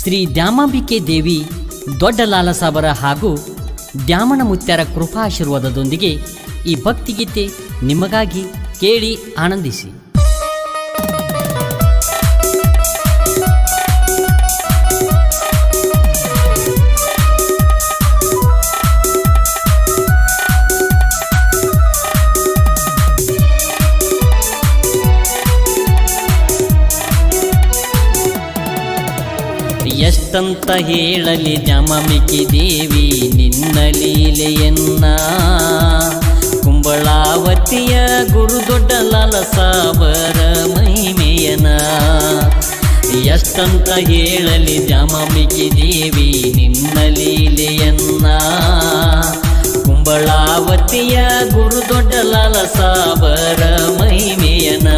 ಶ್ರೀ ದ್ಯಾಮಾಂಬಿಕೆ ದೇವಿ ದೊಡ್ಡ ಲಾಲಸಾಬರ ಹಾಗೂ ದ್ಯಾಮನ ಮುತ್ಯಾರ ಕೃಪಾಶೀರ್ವಾದದೊಂದಿಗೆ ಈ ಭಕ್ತಿಗೀತೆ ನಿಮಗಾಗಿ ಕೇಳಿ ಆನಂದಿಸಿ. ಎಷ್ಟಂತ ಹೇಳಲಿ ದ್ಯಾಮಾಂಬಿಕೆ ದೇವಿ ನಿನ್ನ ಲೀಲೆಯನ್ನ, ಕುಂಬಳಾವತಿಯ ಗುರು ದೊಡ್ಡ ಲಾಲಸಾಬರ ಮಹಿಮೆಯನ. ಎಷ್ಟಂತ ಹೇಳಲಿ ದ್ಯಾಮಾಂಬಿಕೆ ದೇವಿ ನಿನ್ನ ಲೀಲೆಯನ್ನ, ಕುಂಬಳಾವತಿಯ ಗುರು ದೊಡ್ಡ ಲಾಲಸಾಬರ ಮಹಿಮೆಯನ.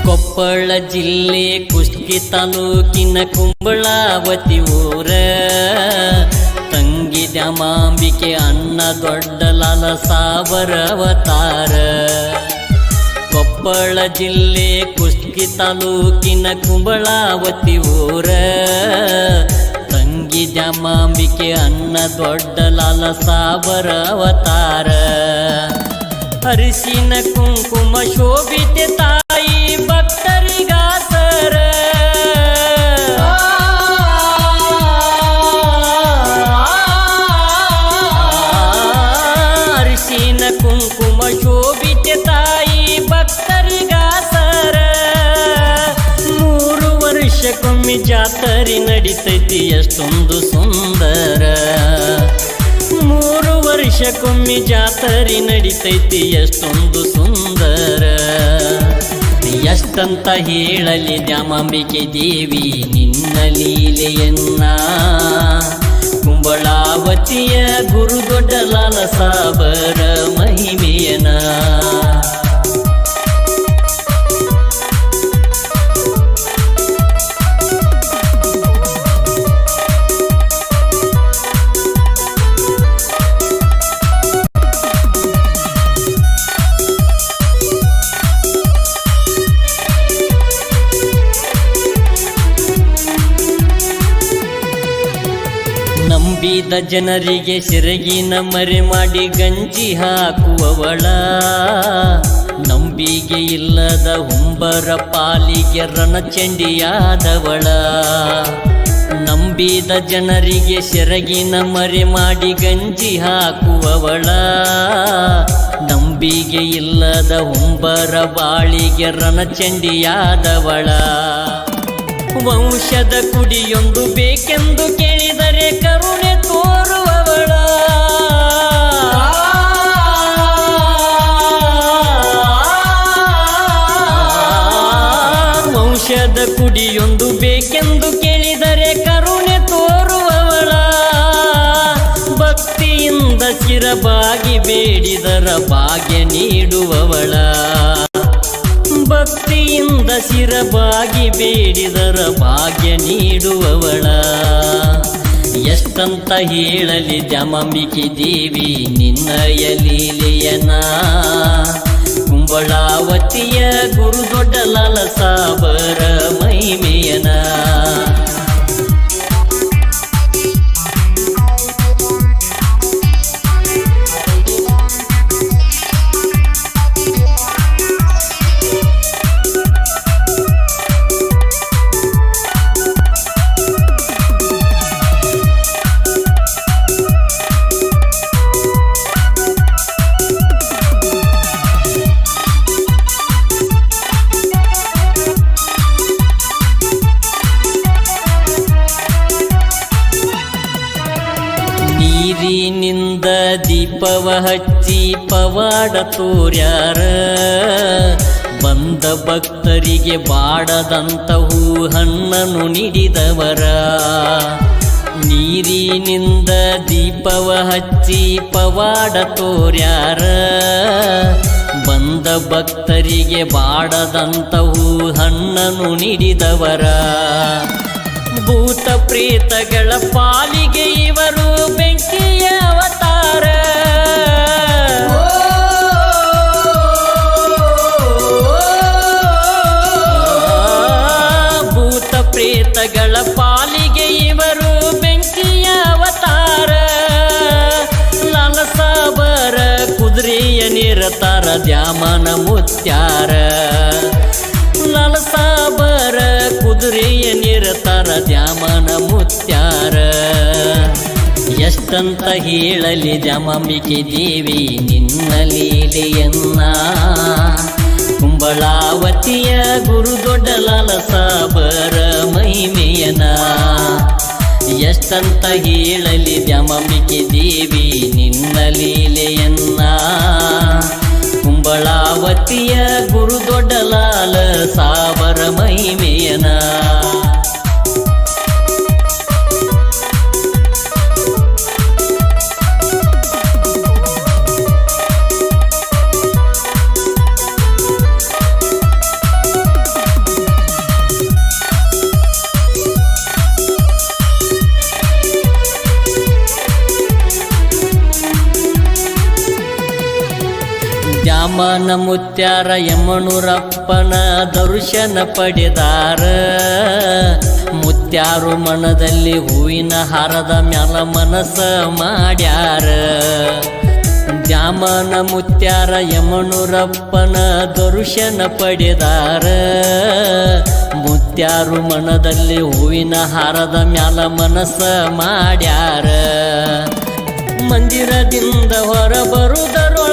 ಕೊಪ್ಪಳ ಜಿಲ್ಲೆ ಕುಷ್ಟಗಿ ತಾಲೂಕಿನ ಕುಂಬಳಾವತಿ ಊರ, ತಂಗಿ ದ್ಯಾಮಾಂಬಿಕೆ ಅಣ್ಣ ದೊಡ್ಡ ಲಾಲಸಾಬರ ಅವತಾರ. ಕೊಪ್ಪಳ ಜಿಲ್ಲೆ ಕುಷ್ಟಗಿ ತಾಲೂಕಿನ ಕುಂಬಳಾವತಿ ಊರ, ತಂಗಿ ದ್ಯಾಮಾಂಬಿಕೆ ಅಣ್ಣ ದೊಡ್ಡ ಲಾಲಸಾಬರ ಅವತಾರ. ಅರಿಶಿನ ಕುಂಕುಮ ಶೋಭಿತೆ ತಾಯಿ ಭಕ್ತರಿಗಾಸರ, ಅರಿಶಿನ ಕುಂಕುಮ ಶೋಭಿತೆ ತಾಯಿ ಭಕ್ತರಿಗಾಸರ. 3 ವರ್ಷಕ್ಕೊಮ್ಮೆ ಜಾತ್ರೆ ನಡಿತೈತಿ ಎಷ್ಟೊಂದು ಸುಂದರ. 3 ವರ್ಷಕ್ಕೊಮ್ಮೆ ಜಾತ್ರೆ ನಡಿತೈತಿ ಎಷ್ಟೊಂದು ಸುಂದರ. ಎಷ್ಟಂತ ಹೇಳಲಿ ದ್ಯಾಮಾಂಬಿಕೆ ದೇವಿ ನಿನ್ನ ಲೀಲೆಯನ್ನ, ಕುಂಬಳಾವತಿಯ ಗುರು ದೊಡ್ಡ ಲಾಲಸಾಬರ ಮಹಿಮೆಯನ. ನಂಬಿದ ಜನರಿಗೆ ಸಿರಗಿನ ಮರೆ ಮಾಡಿ ಗಂಜಿ ಹಾಕುವವಳ, ನಂಬಿಗೆ ಇಲ್ಲದ ಹುಂಬರ ಪಾಲಿಗೆ ರಣಚಂಡಿಯಾದವಳ. ನಂಬಿದ ಜನರಿಗೆ ಸಿರಗಿನ ಮರೆ ಮಾಡಿ ಗಂಜಿ ಹಾಕುವವಳ, ನಂಬಿಗೆ ಇಲ್ಲದ ಹುಂಬರ ಬಾಳಿಗೆ ರಣಚಂಡಿಯಾದವಳ. ವಂಶದ ಕುಡಿಯೊಂದು ಬೇಕೆಂದು ಕೇಳಿದರೆ ಕರುಣೆ ತೋರುವವಳ, ವಂಶದ ಕುಡಿಯೊಂದು ಬೇಕೆಂದು ಕೇಳಿದರೆ ಕರುಣೆ ತೋರುವವಳ. ಭಕ್ತಿಯಿಂದ ಶಿರಬಾಗಿ ಬೇಡಿದರ ಭಾಗ್ಯ ನೀಡುವವಳ, ಭಕ್ತಿಯಿಂದ ಶಿರಬಾಗಿ ಬೇಡಿದರ ಭಾಗ್ಯ ನೀಡುವವಳ. ಎಷ್ಟಂತ ಹೇಳಲಿ ದ್ಯಾಮಾಂಬಿಕೆ ದೇವಿ ನಿನ್ನಯ ಲೀಲೆಯನ, ಕುಂಬಳಾವತಿಯ ಗುರು ದೊಡ್ಡ ಲಾಲಸಾಬರ ಮಹಿಮೆಯನ. ನೀರಿನಿಂದ ದೀಪವ ಹಚ್ಚಿ ಪವಾಡ ತೋರ್ಯಾರ, ಬಂದ ಭಕ್ತರಿಗೆ ಬಾಡದಂತ ಹೂ ಹಣ್ಣನ್ನು ನೀಡಿದವರ. ನೀರಿನಿಂದ ದೀಪವ ಹಚ್ಚಿ ಪವಾಡ ತೋರ್ಯಾರ ಬಂದ ಭಕ್ತರಿಗೆ ಬಾಡದಂತಹೂ ಹಣ್ಣನ್ನು ನೀಡಿದವರ ಭೂತ ಪ್ರೇತಗಳ ಪಾಲಿಗೆ ಇವರು ಬೆಂಕಿಯ ಅವತಾರ ಭೂತ ಪ್ರೇತಗಳ ಪಾಲಿಗೆ ಇವರು ಬೆಂಕಿಯ ಅವತಾರ ಲಾಲಸಾಬರ ಕುದುರೆಯ ನಿರತಾರ ದ್ಯಾಮನ ಮುತ್ಯಾರ ಲಾಲಸಾಬರ ಕುದುರೆಯ ನಿರತಾರ ದ್ಯಾಮನ ಮುತ್ಯಾರ ಎಷ್ಟಂತ ಹೇಳಲಿ ದ್ಯಾಮಾಂಬಿಕೆ ದೇವಿ ನಿನ್ನ ಲೀಲೆಯನ್ನ ಕುಂಬಳಾವತಿಯ ಗುರು ದೊಡ್ಡ ಲಾಲಸಾಬರ ಮಹಿಮೆಯನ ಎಷ್ಟಂತ ಹೇಳಲಿ ದ್ಯಾಮಾಂಬಿಕೆ ದೇವಿ ನಿನ್ನ ಲೀಲೆಯನ್ನ ಕುಂಬಳಾವತಿಯ ಗುರು ದೊಡ್ಡ ಲಾಲಸಾಬರ ಮಹಿಮೆಯನ ದ್ಯಾಮನ ಮುತ್ಯಾರ ಯಮನೂರಪ್ಪನ ದರ್ಶನ ಪಡೆದಾರ ಮುತ್ಯಾರು ಮನದಲ್ಲಿ ಹೂವಿನ ಹಾರದ ಮ್ಯಾಲ ಮನಸ್ಸ ಮಾಡ್ಯಾರ ದ್ಯಾಮನ ಮುತ್ಯಾರ ಯಮನೂರಪ್ಪನ ದರ್ಶನ ಪಡೆದಾರ ಮುತ್ಯಾರು ಮನದಲ್ಲಿ ಹೂವಿನ ಹಾರದ ಮ್ಯಾಲ ಮನಸ್ಸ ಮಾಡ್ಯಾರ ಮಂದಿರದಿಂದ ಹೊರ ಬರುವುದರೊಳಗ